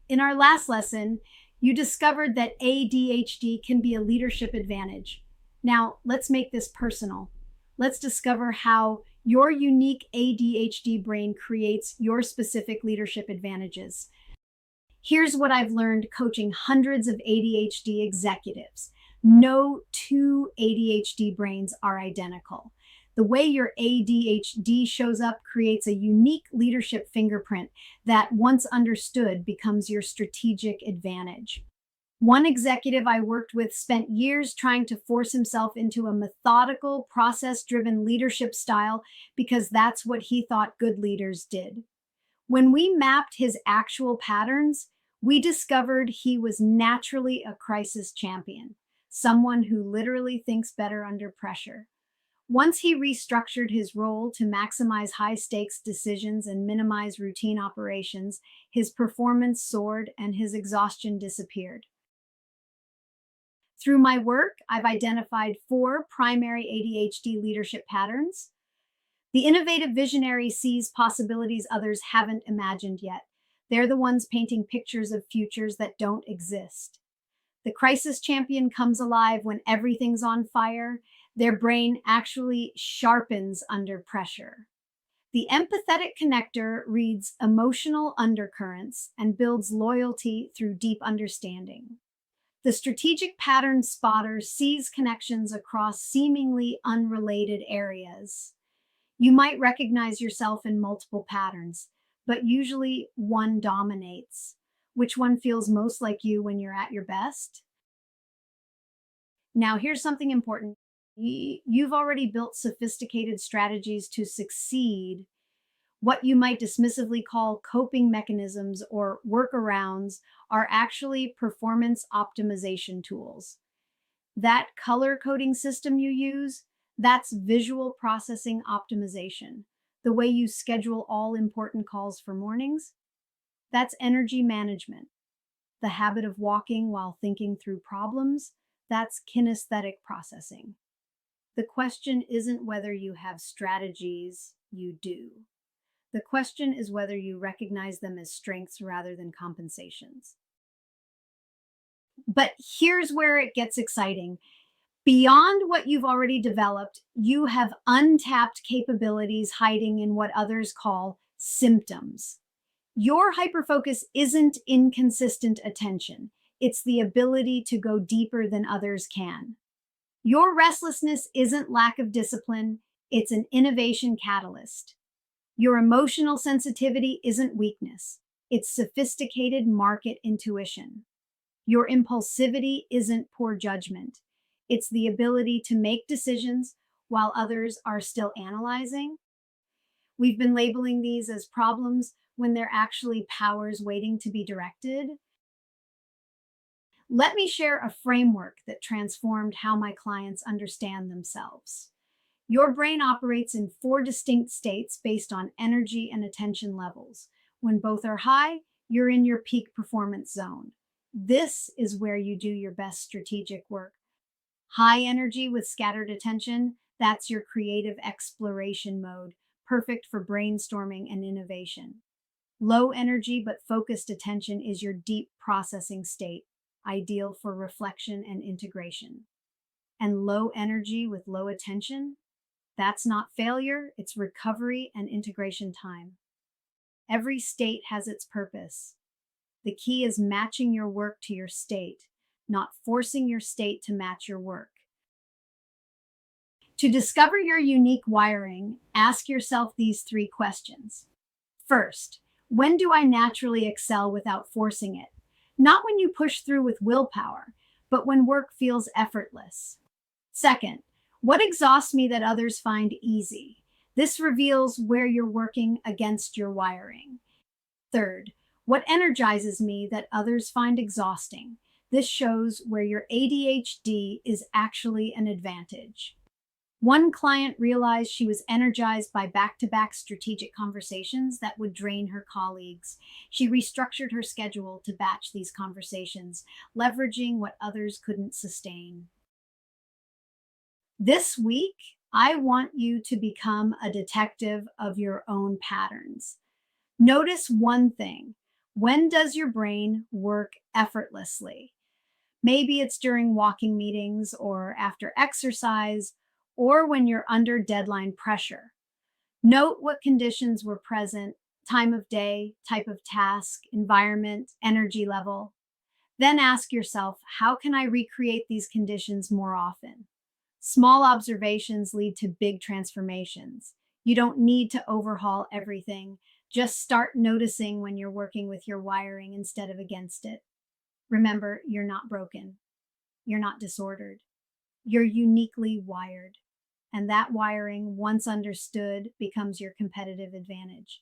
In our last lesson, you discovered that ADHD can be a leadership advantage. Now, let's make this personal. Let's discover how your unique ADHD brain creates your specific leadership advantages. Here's what I've learned coaching hundreds of ADHD executives. No two ADHD brains are identical. The way your ADHD shows up creates a unique leadership fingerprint that, once understood, becomes your strategic advantage. One executive I worked with spent years trying to force himself into a methodical, process-driven leadership style because that's what he thought good leaders did. When we mapped his actual patterns, we discovered he was naturally a crisis champion, someone who literally thinks better under pressure. Once he restructured his role to maximize high-stakes decisions and minimize routine operations, his performance soared and his exhaustion disappeared. Through my work, I've identified 4 primary ADHD leadership patterns. The innovative visionary sees possibilities others haven't imagined yet. They're the ones painting pictures of futures that don't exist. The crisis champion comes alive when everything's on fire. Their brain actually sharpens under pressure. The empathetic connector reads emotional undercurrents and builds loyalty through deep understanding. The strategic pattern spotter sees connections across seemingly unrelated areas. You might recognize yourself in multiple patterns, but usually one dominates. Which one feels most like you when you're at your best? Now, here's something important. You've already built sophisticated strategies to succeed. What you might dismissively call coping mechanisms or workarounds are actually performance optimization tools. That color coding system you use, that's visual processing optimization. The way you schedule all important calls for mornings, that's energy management. The habit of walking while thinking through problems, that's kinesthetic processing. The question isn't whether you have strategies, you do. The question is whether you recognize them as strengths rather than compensations. But here's where it gets exciting. Beyond what you've already developed, you have untapped capabilities hiding in what others call symptoms. Your hyperfocus isn't inconsistent attention. It's the ability to go deeper than others can. Your restlessness isn't lack of discipline. It's an innovation catalyst. Your emotional sensitivity isn't weakness. It's sophisticated market intuition. Your impulsivity isn't poor judgment. It's the ability to make decisions while others are still analyzing. We've been labeling these as problems when they're actually powers waiting to be directed. Let me share a framework that transformed how my clients understand themselves. Your brain operates in 4 distinct states based on energy and attention levels. When both are high, you're in your peak performance zone. This is where you do your best strategic work. High energy with scattered attention, that's your creative exploration mode, perfect for brainstorming and innovation. Low energy but focused attention is your deep processing state, ideal for reflection and integration. And low energy with low attention, that's not failure, it's recovery and integration time. Every state has its purpose. The key is matching your work to your state, not forcing your state to match your work. To discover your unique wiring, ask yourself these 3 questions. First, when do I naturally excel without forcing it? Not when you push through with willpower, but when work feels effortless. Second, what exhausts me that others find easy? This reveals where you're working against your wiring. Third, what energizes me that others find exhausting? This shows where your ADHD is actually an advantage. One client realized she was energized by back-to-back strategic conversations that would drain her colleagues. She restructured her schedule to batch these conversations, leveraging what others couldn't sustain. This week, I want you to become a detective of your own patterns. Notice one thing. When does your brain work effortlessly? Maybe it's during walking meetings or after exercise or when you're under deadline pressure. Note what conditions were present: time of day, type of task, environment, energy level. Then ask yourself, how can I recreate these conditions more often? Small observations lead to big transformations. You don't need to overhaul everything. Just start noticing when you're working with your wiring instead of against it. Remember, you're not broken. You're not disordered. You're uniquely wired. And that wiring, once understood, becomes your competitive advantage.